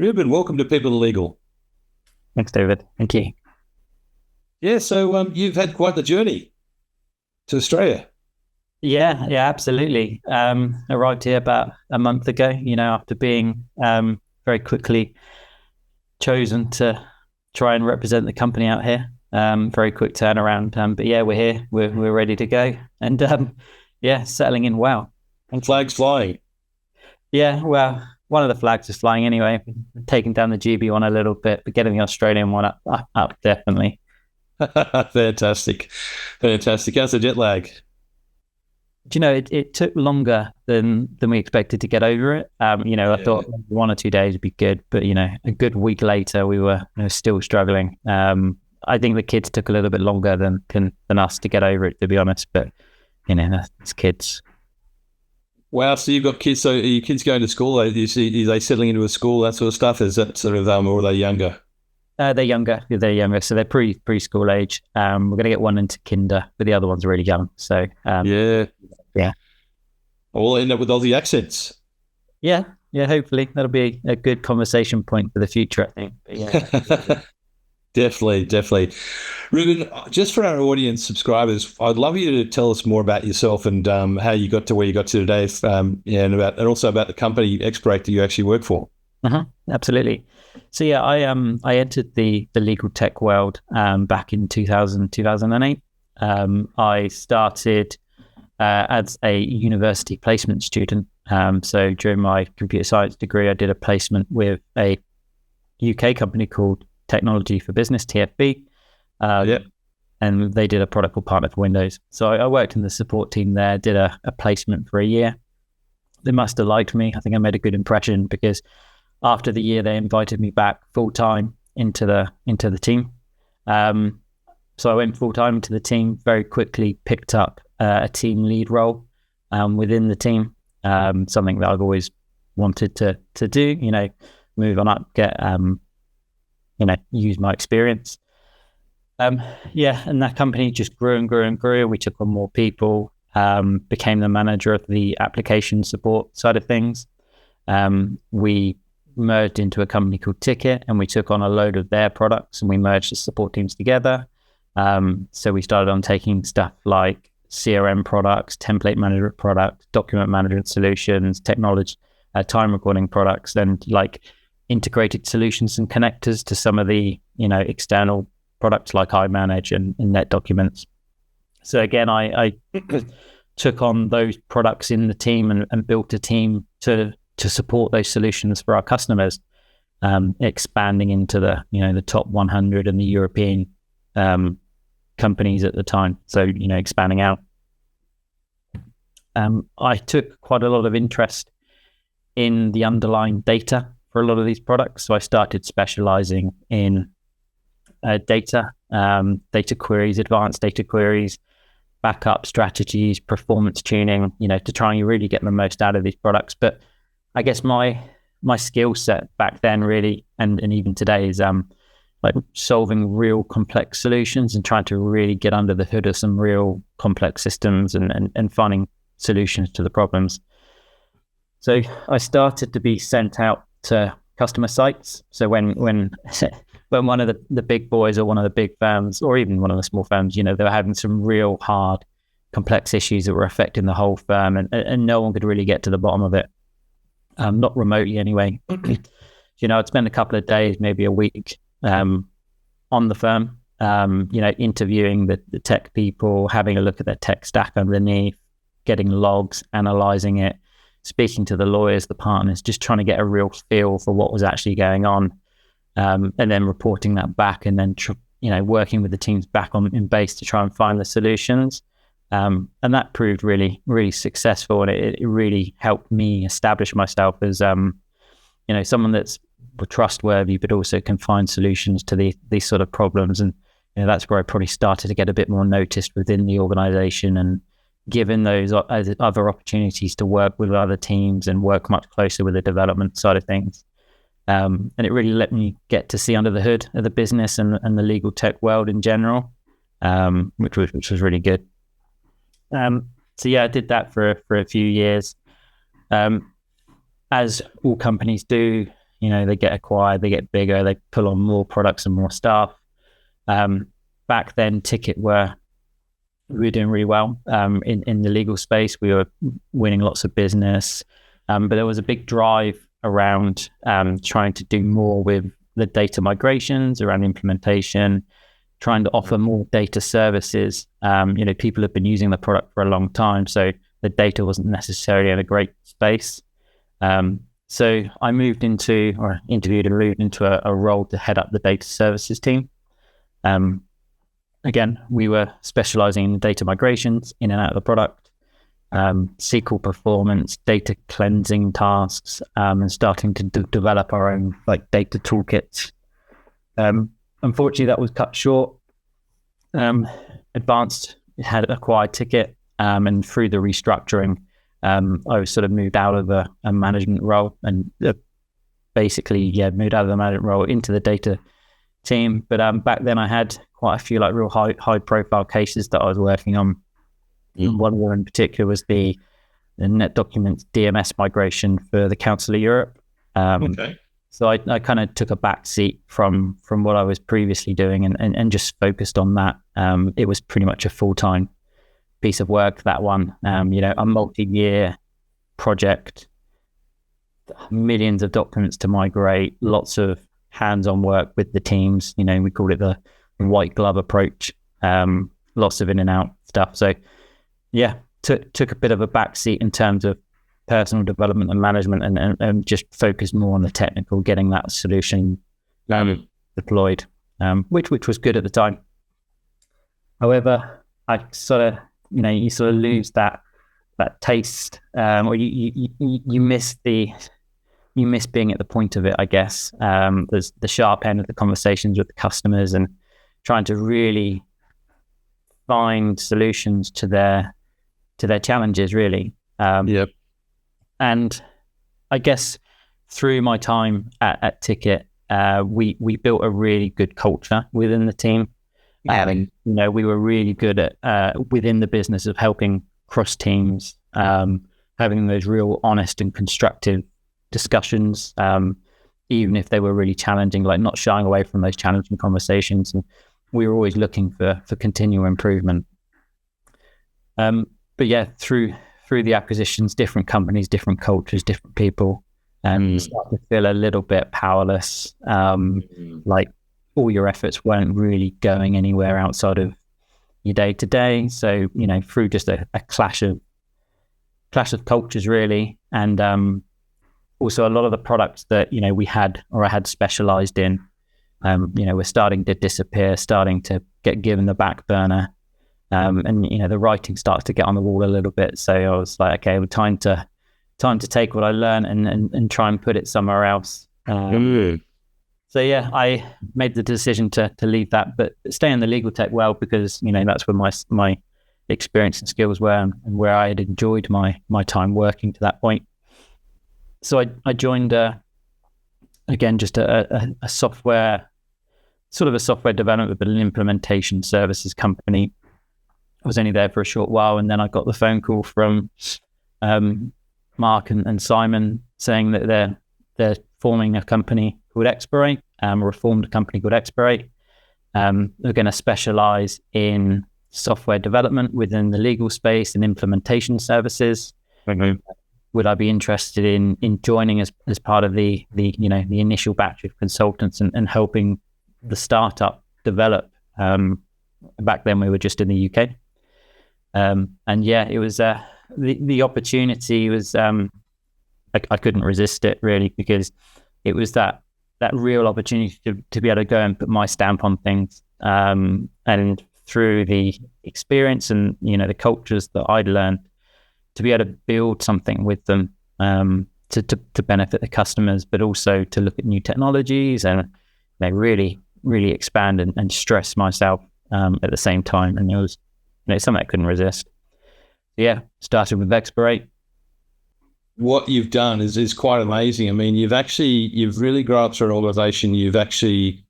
Reuben, welcome to People Legal. Thanks, David. Thank you. Yeah, so you've had quite the journey to Australia. Yeah, absolutely. Arrived here about a month ago, after being very quickly chosen to try and represent the company out here. Very quick turnaround. But yeah, we're here. We're ready to go. And yeah, settling in well. And flags flying. Yeah, well, one of the flags is flying anyway. Taking down the GB one a little bit, but getting the Australian one up definitely. Fantastic. Fantastic. How's the jet lag? Do you know, it took longer than we expected to get over it. I thought 1 or 2 days would be good, but a good week later we were still struggling. I think the kids took a little bit longer than us to get over it, to be honest. But it's kids. Wow, so you've got kids. So are your kids going to school? Are they settling into a school, that sort of stuff? Is that sort of or are they younger? They're younger. So they're preschool age. We're going to get one into kinder, but the other one's really young. So yeah. We'll end up with Aussie accents. Yeah. Hopefully that'll be a good conversation point for the future, I think. But yeah. Definitely. Reuben, just for our audience subscribers, I'd love you to tell us more about yourself and how you got to where you got to today, and also about the company Xperate that you actually work for. Absolutely. So yeah, I entered the legal tech world back in 2008. I started as a university placement student. So during my computer science degree, I did a placement with a UK company called Technology for Business, TFB. And they did a product called Partner for Windows. So I worked in the support team there, did a placement for a year. They must have liked me. I think I made a good impression because after the year, they invited me back full-time into the team. So I went full-time into the team, very quickly picked up a team lead role within the team, something that I've always wanted to do, move on up, get, use my experience. And that company just grew and grew and grew. We took on more people, became the manager of the application support side of things. We merged into a company called Ticket, and we took on a load of their products and we merged the support teams together. So we started on taking stuff like CRM products, template management products, document management solutions, technology, time recording products, and like integrated solutions and connectors to some of the external products like iManage and NetDocuments. So again, I took on those products in the team and built a team to support those solutions for our customers, expanding into the top 100 and the European companies at the time. So expanding out. I took quite a lot of interest in the underlying data for a lot of these products. So I started specializing in data queries, advanced data queries, backup strategies, performance tuning, to try and really get the most out of these products. But I guess my skill set back then really, and even today, is like solving real complex solutions and trying to really get under the hood of some real complex systems and finding solutions to the problems. So I started to be sent out to customer sites. So when one of the big boys or one of the big firms or even one of the small firms, they were having some real hard, complex issues that were affecting the whole firm and no one could really get to the bottom of it. Not remotely anyway. I'd spend a couple of days, maybe a week on the firm, interviewing the tech people, having a look at their tech stack underneath, getting logs, analyzing it, speaking to the lawyers, the partners, just trying to get a real feel for what was actually going on, and then reporting that back and then, working with the teams back in base to try and find the solutions. And that proved really, really successful. And it really helped me establish myself as, someone that's trustworthy, but also can find solutions to these sort of problems. And that's where I probably started to get a bit more noticed within the organization and given those other opportunities to work with other teams and work much closer with the development side of things. And it really let me get to see under the hood of the business and the legal tech world in general, which was really good. So yeah, I did that for a few years. As all companies do, they get acquired, they get bigger, they pull on more products and more staff. Back then, we were doing really well in the legal space. We were winning lots of business, but there was a big drive around trying to do more with the data migrations, around implementation, trying to offer more data services. People have been using the product for a long time, so the data wasn't necessarily in a great space. So I interviewed and moved into a role to head up the data services team. Again, we were specializing in data migrations in and out of the product, SQL performance, data cleansing tasks, and starting to develop our own data toolkits. Unfortunately, that was cut short. Advanced had acquired Ticket, and through the restructuring, I was sort of moved out of a management role and moved out of the management role into the data team. But back then I had quite a few real high profile cases that I was working on. One of them in particular was the Net Documents DMS migration for the Council of Europe. So I kind of took a back seat from what I was previously doing and just focused on that. It was pretty much a full-time piece of work, that one. A multi-year project, millions of documents to migrate, lots of hands-on work with the teams. We called it the white glove approach, lots of in and out stuff. So took a bit of a backseat in terms of personal development and management, and just focused more on the technical, getting that solution deployed, which was good at the time. However, I sort of, you sort of lose that taste, or you miss being at the point of it, I guess. There's the sharp end of the conversations with the customers and trying to really find solutions to their challenges, really. And I guess through my time at Ticket, we built a really good culture within the team. We were really good at within the business of helping cross teams, having those real honest and constructive discussions, even if they were really challenging, not shying away from those challenging conversations. And we were always looking for continual improvement. Through the acquisitions, different companies, different cultures, different people, and start to feel a little bit powerless. All your efforts weren't really going anywhere outside of your day to day. So, through just a clash of cultures, really. And also a lot of the products that, we had, or I had specialized in, were starting to disappear, starting to get given the back burner. And the writing starts to get on the wall a little bit. So I was like, okay, well, time to take what I learned and try and put it somewhere else. So I made the decision to leave that, but stay in the legal tech world, because that's where my experience and skills were, and where I had enjoyed my time working to that point. So I joined again just a software, sort of a software development, but an implementation services company. I was only there for a short while, and then I got the phone call from Mark and Simon saying that they're forming a company called Xperate, a reformed company called Xperate. They're going to specialize in software development within the legal space and implementation services. Would I be interested in joining as part of the initial batch of consultants and helping the startup develop? Back then we were just in the UK. It was the opportunity was I couldn't resist it, really, because it was that real opportunity to be able to go and put my stamp on things, and through the experience and the cultures that I'd learned, to be able to build something with them, to benefit the customers, but also to look at new technologies and really expand and stress myself at the same time. And it was something I couldn't resist. Started with Xperate. What you've done is quite amazing. I mean, you've really grown up through an organization. You've actually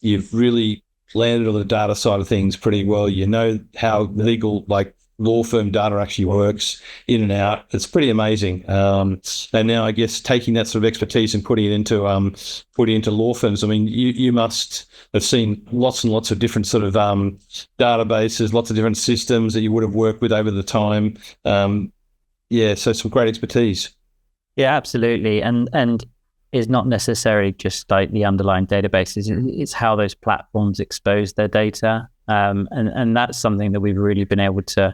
you've really landed on the data side of things pretty well. How legal law firm data actually works in and out. It's pretty amazing. And now I guess taking that sort of expertise and putting it into law firms. I mean, you must have seen lots and lots of different sort of databases, lots of different systems that you would have worked with over the time. So some great expertise. Yeah, absolutely. And it's not necessarily just like the underlying databases. It's how those platforms expose their data. And that's something that we've really been able to,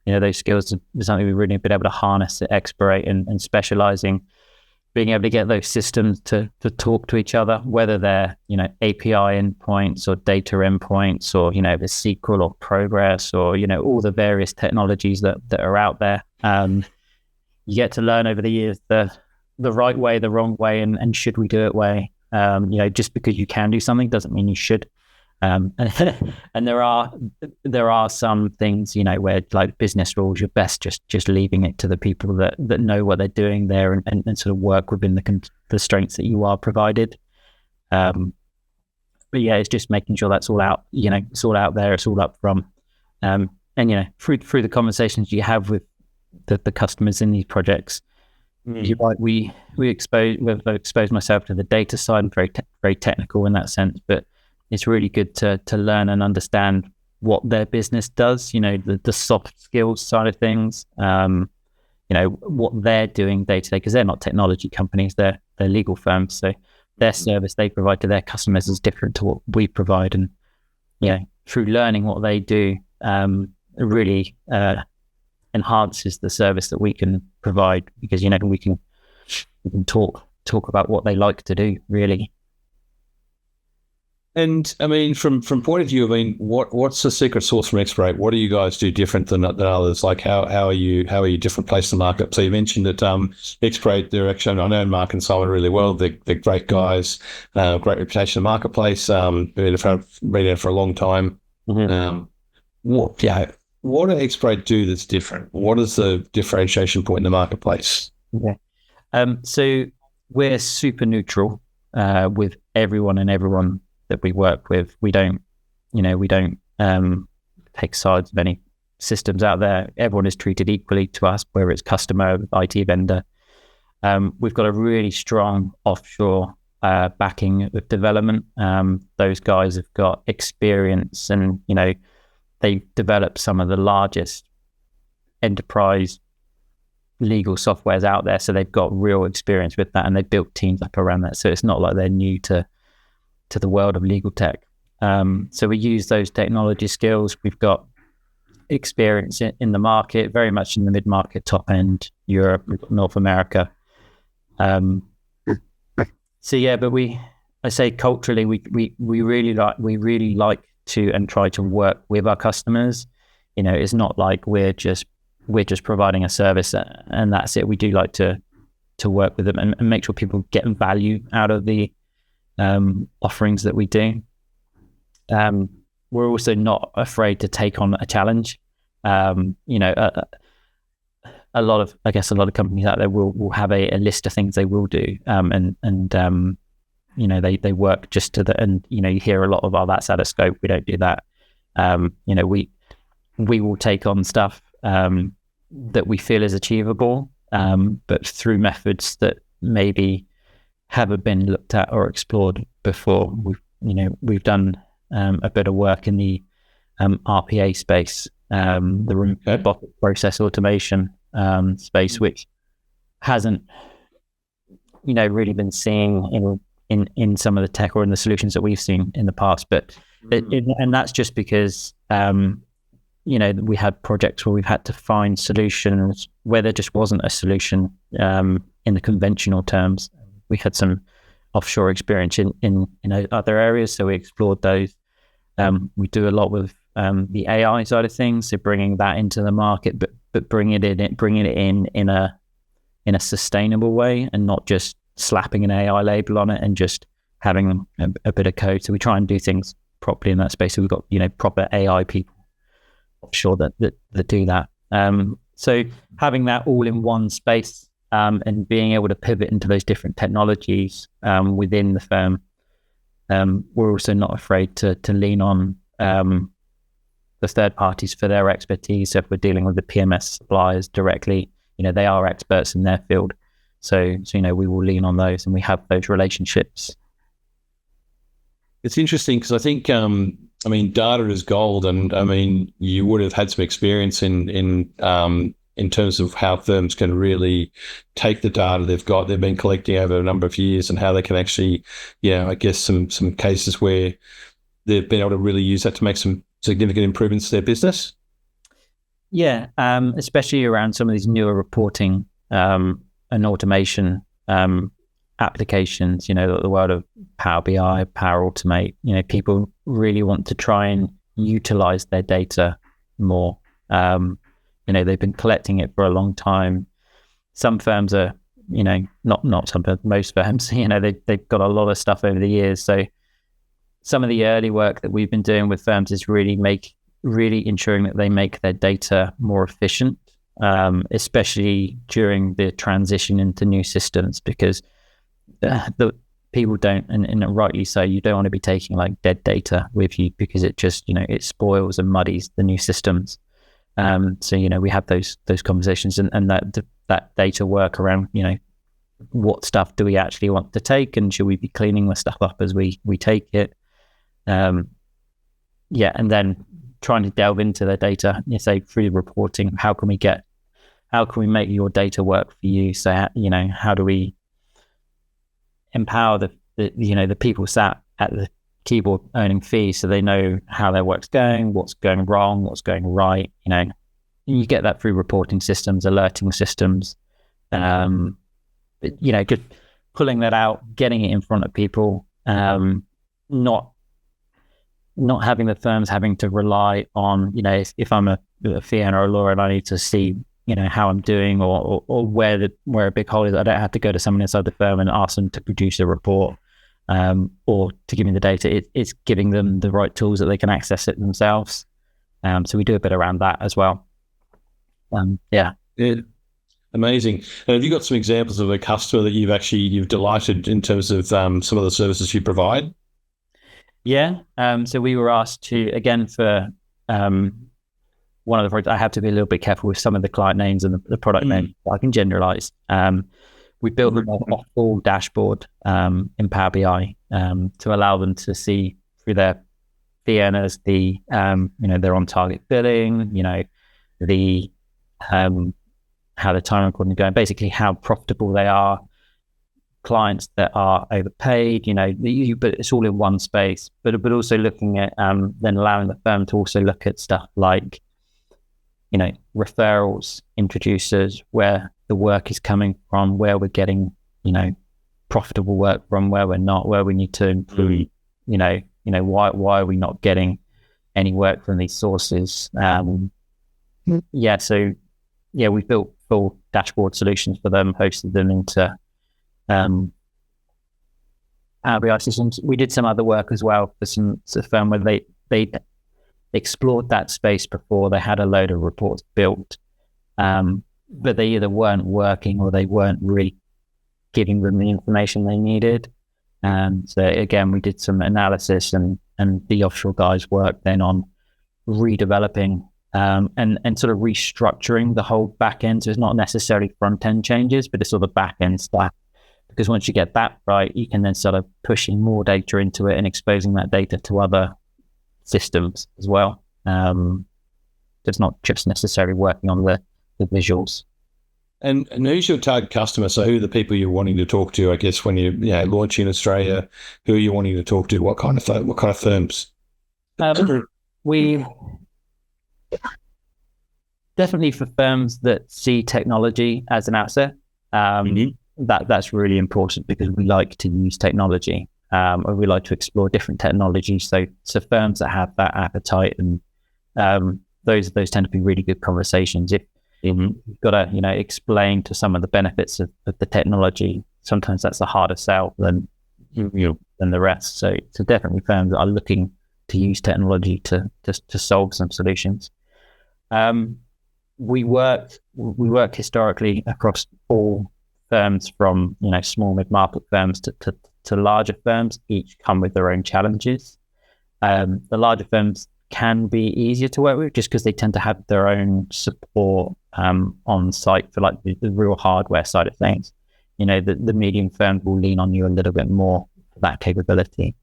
those skills is something we've really been able to harness at Xperate and specializing, being able to get those systems to talk to each other, whether they're, API endpoints or data endpoints or, the SQL or Progress or, all the various technologies that are out there. You get to learn over the years the right way, the wrong way, and should we do it way. Just because you can do something doesn't mean you should. And there are some things, where like business rules, you're best just leaving it to the people that know what they're doing there and sort of work within the constraints that you are provided. But yeah, it's just making sure that's all out, it's all out there, it's all up front. And through the conversations you have with the customers in these projects, you're right, we've exposed myself to the data side. I'm very technical in that sense, but it's really good to learn and understand what their business does, the soft skills side of things, what they're doing day to day, because they're not technology companies, they're legal firms. So their service they provide to their customers is different to what we provide. And, through learning what they do, it really enhances the service that we can provide, because, we can talk about what they like to do, really. And I mean, from point of view, I mean, what's the secret sauce from Xperate? What do you guys do different than others? Like, how are you different place in the market? So you mentioned that Xperate, they're actually, I know Mark and Simon really well. They're great guys, great reputation in the marketplace. Been there for a long time. Mm-hmm. What do Xperate do that's different? What is the differentiation point in the marketplace? Okay. So we're super neutral with everyone that we work with. We don't take sides of any systems out there. Everyone is treated equally to us, whether it's customer, IT vendor. We've got a really strong offshore backing with development. Those guys have got experience, and they developed some of the largest enterprise legal softwares out there, so they've got real experience with that, and they built teams up around that. So it's not like they're new to the world of legal tech. So we use those technology skills. We've got experience in the market, very much in the mid-market, top end, Europe, North America. So yeah, but I say culturally, we really like to and try to work with our customers. It's not like we're just providing a service and that's it. We do like to work with them and make sure people get value out of the offerings that we do. We're also not afraid to take on a challenge. A lot of companies out there will have a list of things they will do, they work just to the, and you hear a lot of, that's out of scope, we don't do that. We will take on stuff that we feel is achievable, but through methods that maybe haven't been looked at or explored before. We've done a bit of work in the RPA space, the robotic process automation space, which hasn't really been seen in some of the tech or in the solutions that we've seen in the past. But and that's just because we had projects where we've had to find solutions where there just wasn't a solution in the conventional terms. We had some offshore experience in other areas, so we explored those. We do a lot with the AI side of things, so bringing that into the market, but bringing it in a sustainable way, and not just slapping an AI label on it and just having a bit of code. So we try and do things properly in that space. So we've got proper AI people offshore that do that. So having that all in one space, and being able to pivot into those different technologies within the firm. We're also not afraid to lean on the third parties for their expertise. So if we're dealing with the PMS suppliers directly, they are experts in their field. So we will lean on those, and we have those relationships. It's interesting because I think, data is gold, and you would have had some experience in terms of how firms can really take the data they've been collecting over a number of years, and how they can actually, I guess some cases where they've been able to really use that to make some significant improvements to their business. Yeah, especially around some of these newer reporting and automation applications, the world of Power BI, Power Automate, people really want to try and utilize their data more. They've been collecting it for a long time. Some firms are, not some, but most firms, they've got a lot of stuff over the years. So some of the early work that we've been doing with firms is really ensuring that they make their data more efficient, especially during the transition into new systems, because the people don't, and rightly so, you don't want to be taking like dead data with you, because it just, it spoils and muddies the new systems. So we have those conversations, and that data work around, what stuff do we actually want to take, and should we be cleaning the stuff up as we take it? And then trying to delve into the data, say through reporting, how can we make your data work for you? So how do we empower the people sat at the keyboard earning fees, so they know how their work's going, what's going wrong, what's going right. You get that through reporting systems, alerting systems, just pulling that out, getting it in front of people, not having the firms having to rely on, if I'm a fee earner or a lawyer and I need to see how I'm doing, or where a big hole is, I don't have to go to someone inside the firm and ask them to produce a report, or to give me the data. It's giving them the right tools that they can access it themselves. So we do a bit around that as well. Yeah, amazing. And have you got some examples of a customer that you've delighted in terms of some of the services you provide? Yeah. So we were asked to, again, for one of the projects, I have to be a little bit careful with some of the client names and the product names. I can generalize. We built them a full dashboard in Power BI to allow them to see through their fee earners, their on target billing, the how the time recording is going, basically how profitable they are, clients that are overpaid, but it's all in one space. But also looking at then allowing the firm to also look at stuff like, referrals, introducers, where the work is coming from, where we're getting, profitable work from, where we're not, where we need to improve, why are we not getting any work from these sources? We built full dashboard solutions for them, hosted them into Power BI systems. We did some other work as well for a firm where they explored that space before. They had a load of reports built, but they either weren't working or they weren't really giving them the information they needed. So again, we did some analysis, and the offshore guys worked then on redeveloping and sort of restructuring the whole back end. So it's not necessarily front end changes, but it's sort of back end stuff. Because once you get that right, you can then start pushing more data into it and exposing that data to other systems as well. It's not just necessarily working on the visuals. And who's your target customer? So who are the people you're wanting to talk to? I guess when you launch in Australia, who are you wanting to talk to? What kind of firms? We definitely, for firms that see technology as an asset. That's really important, because we like to use technology, or we like to explore different technologies. So firms that have that appetite, and those tend to be really good conversations. If you've got to explain to some of the benefits of the technology, sometimes that's a harder sell than the rest. So definitely firms that are looking to use technology to solve some solutions. We work historically across all firms, from small mid-market firms to larger firms. Each come with their own challenges. The larger firms can be easier to work with, just because they tend to have their own support on site for like the real hardware side of things. The medium firms will lean on you a little bit more for that capability.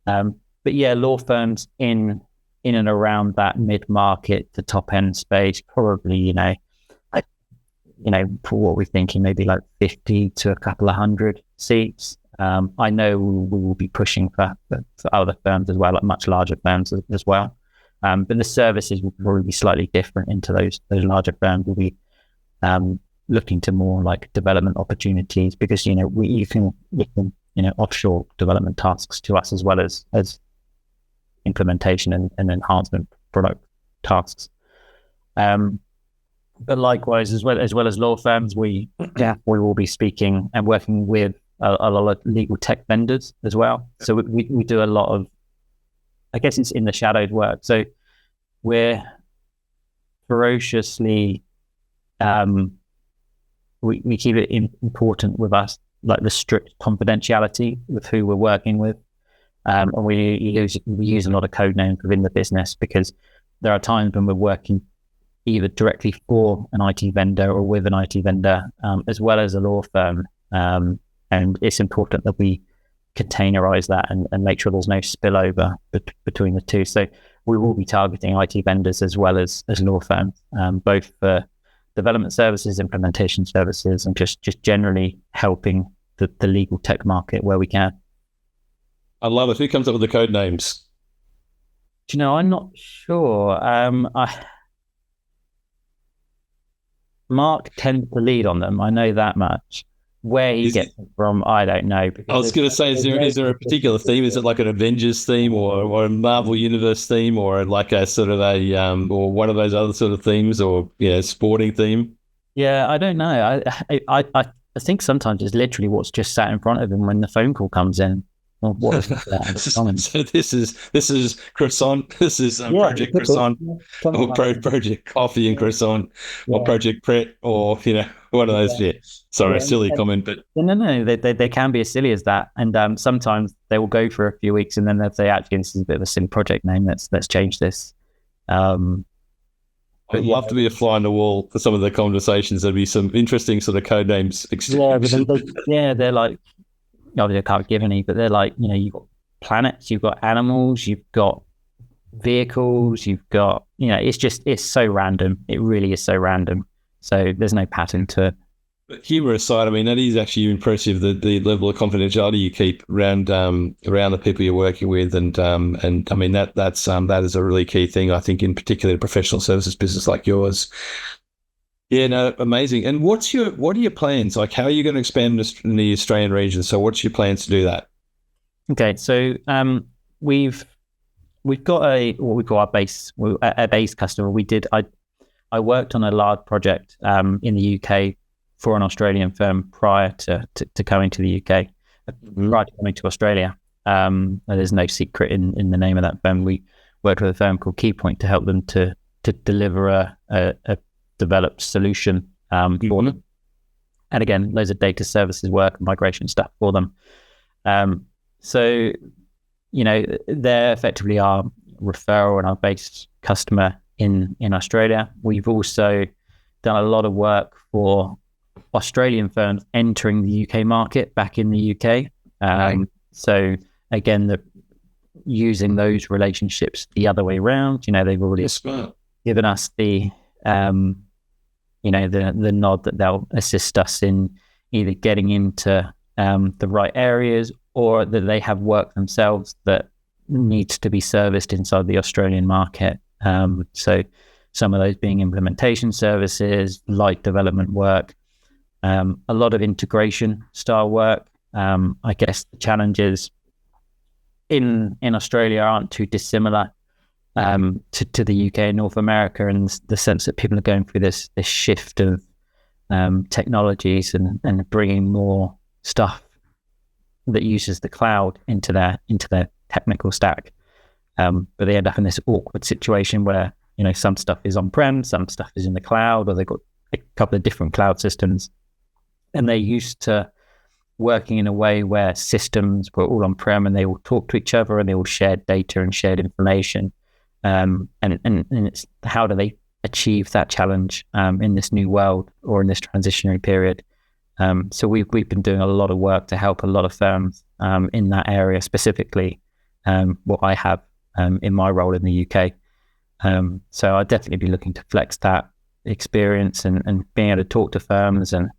But yeah, law firms in and around that mid-market to top end space, probably, for what we're thinking, maybe like 50 to a couple of hundred seats. I know we will be pushing for other firms as well, like much larger firms as well. But the services will probably be slightly different into those larger firms. Will be looking to more like development opportunities, because you can offshore development tasks to us, as well as implementation and enhancement product tasks. But likewise, as well as law firms, we will be speaking and working with a lot of legal tech vendors as well. So we do a lot of, I guess it's in the shadowed work. So we're ferociously, we keep it important with us, like the strict confidentiality with who we're working with. And we use a lot of code names within the business, because there are times when we're working either directly for an IT vendor or with an IT vendor, as well as a law firm. And it's important that we containerize that and make sure there's no spillover between the two. So we will be targeting IT vendors as well as law firms, both for development services, implementation services, and just generally helping the legal tech market where we can. I love it. Who comes up with the code names? I'm not sure. Mark tends to lead on them. I know that much. Where he gets it from, I don't know. I was going to say, is there a particular theme? Is it like an Avengers theme, or a Marvel Universe theme, or like a sort of or one of those other sort of themes, or sporting theme? Yeah, I don't know. I think sometimes it's literally what's just sat in front of him when the phone call comes in. Well, what is that? So this is croissant. This is Project Croissant, or Project Coffee and Croissant, or Project Pret, or one of those. Yeah. Sorry, silly comment, but no. They can be as silly as that, and sometimes they will go for a few weeks, and then they'll say, "Actually, this is a bit of a silly project name. Let's change this." I'd love to be a fly on the wall for some of the conversations. There'd be some interesting sort of code names. They're like. Obviously, I can't give any, but they're like, you've got planets, you've got animals, you've got vehicles, you've got, it's so random. It really is so random. So there's no pattern to it. But humor aside, I mean, that is actually impressive, the level of confidentiality you keep around the people you're working with, and I mean that is a really key thing, I think, in particular a professional services business like yours. Yeah, no, amazing. And what are your plans? Like, how are you going to expand in the Australian region? So what's your plans to do that? Okay, so we've got what we call a base customer. I worked on a large project in the UK for an Australian firm prior to coming to the UK, prior to coming to Australia. There's no secret in the name of that firm. We worked with a firm called Keypoint to help them to deliver a developed solution for them. And again, loads of data services work and migration stuff for them. So, they're effectively our referral and our base customer in Australia. We've also done a lot of work for Australian firms entering the UK market back in the UK. So again, using those relationships the other way around, they've already given us the the nod that they'll assist us in either getting into the right areas, or that they have work themselves that needs to be serviced inside the Australian market. So some of those being implementation services, light development work, a lot of integration style work. I guess the challenges in Australia aren't too dissimilar to the UK and North America, in the sense that people are going through this shift of technologies and bringing more stuff that uses the cloud into their technical stack. But they end up in this awkward situation where some stuff is on-prem, some stuff is in the cloud, or they've got a couple of different cloud systems, and they're used to working in a way where systems were all on-prem and they all talk to each other and they all shared data and shared information. and it's how do they achieve that challenge in this new world or in this transitionary period. So we've been doing a lot of work to help a lot of firms in that area, specifically what I have in my role in the UK. So I'd definitely be looking to flex that experience and being able to talk to firms and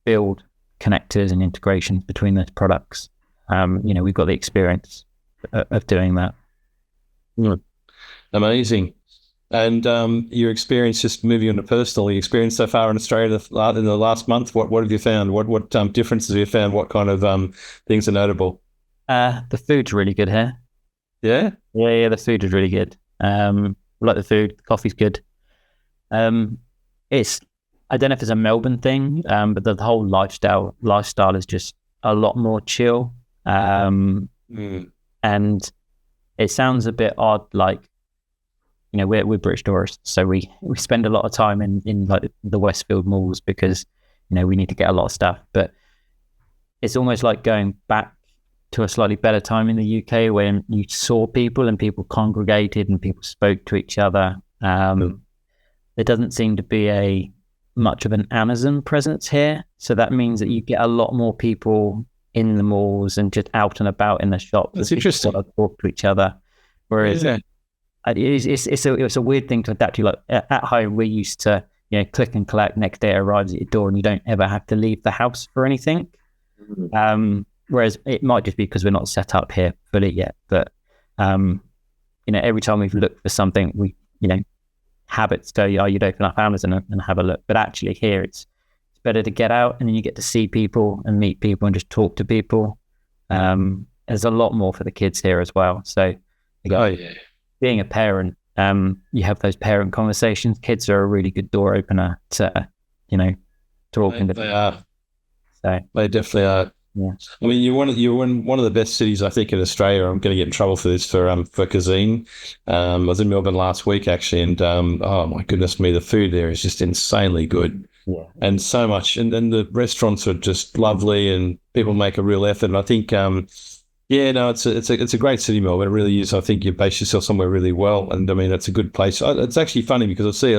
build connectors and integrations between those products. We've got the experience of doing that. Amazing. And your experience, just moving on to personal, your experience so far in Australia in the last month, what have you found? What differences have you found? What kind of things are notable? The food's really good here. Yeah? Yeah, the food is really good. We like the food. The coffee's good. I don't know if it's a Melbourne thing, but the whole lifestyle is just a lot more chill. And it sounds a bit odd, like, we're British tourists, so we spend a lot of time in like the Westfield malls because, we need to get a lot of stuff. But it's almost like going back to a slightly better time in the UK when you saw people and people congregated and people spoke to each other. There doesn't seem to be much of an Amazon presence here. So that means that you get a lot more people in the malls and just out and about in the shops. That's interesting. Talk to each other. Whereas it's a weird thing to adapt to. Like at home, we're used to, click and collect, next day it arrives at your door and you don't ever have to leave the house for anything. Whereas it might just be because we're not set up here fully yet. But, every time we've looked for something, we, habits go, you'd open up Amazon and have a look. But actually here, it's better to get out and then you get to see people and meet people and just talk to people. There's a lot more for the kids here as well. So being a parent, you have those parent conversations. Kids are a really good door opener to, talking to. They are. So they definitely are. Yeah. I mean, you're in one of the best cities, I think, in Australia. I'm going to get in trouble for this for cuisine. I was in Melbourne last week actually, and oh my goodness me, the food there is just insanely good. Yeah. And so much, and then the restaurants are just lovely, and people make a real effort. And I think, it's a great city, Melbourne. It really is. I think you base yourself somewhere really well, and I mean, it's a good place. It's actually funny because I see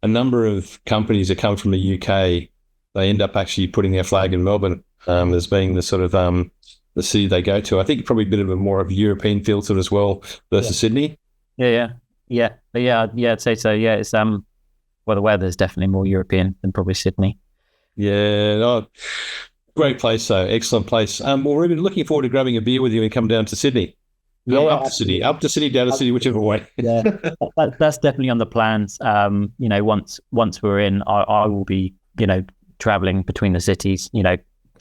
a number of companies that come from the UK. They end up actually putting their flag in Melbourne as being the sort of the city they go to. I think probably a bit of a more of a European feel to it as well versus Sydney. Yeah. I'd say so. Yeah, it's the weather's definitely more European than probably Sydney. Yeah, no, great place though, excellent place. Well, Reuben, looking forward to grabbing a beer with you and come down to Sydney. Yeah, up to Sydney, down to Sydney, whichever way. Yeah, that's definitely on the plans. Once we're in, I will be, traveling between the cities,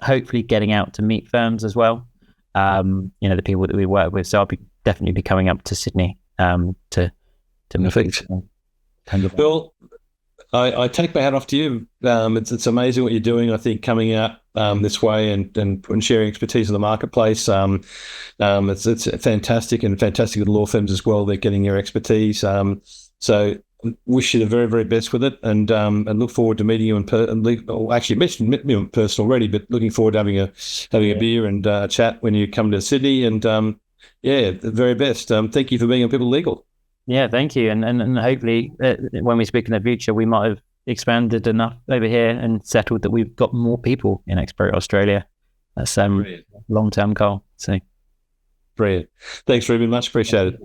hopefully getting out to meet firms as well. The people that we work with. So I'll definitely be coming up to Sydney to meet. Well, I take my hat off to you. It's amazing what you're doing. I think coming out this way and sharing expertise in the marketplace. It's fantastic, and fantastic with law firms as well. They're getting your expertise. So wish you the very, very best with it, and look forward to meeting you actually mentioned me in person already, but looking forward to having a beer and a chat when you come to Sydney. And the very best. Thank you for being on People Legal. Yeah, thank you. And hopefully when we speak in the future, we might have expanded enough over here and settled that we've got more people in Xperate Australia. That's long-term goal. So brilliant. Thanks, Reuben. Much appreciated.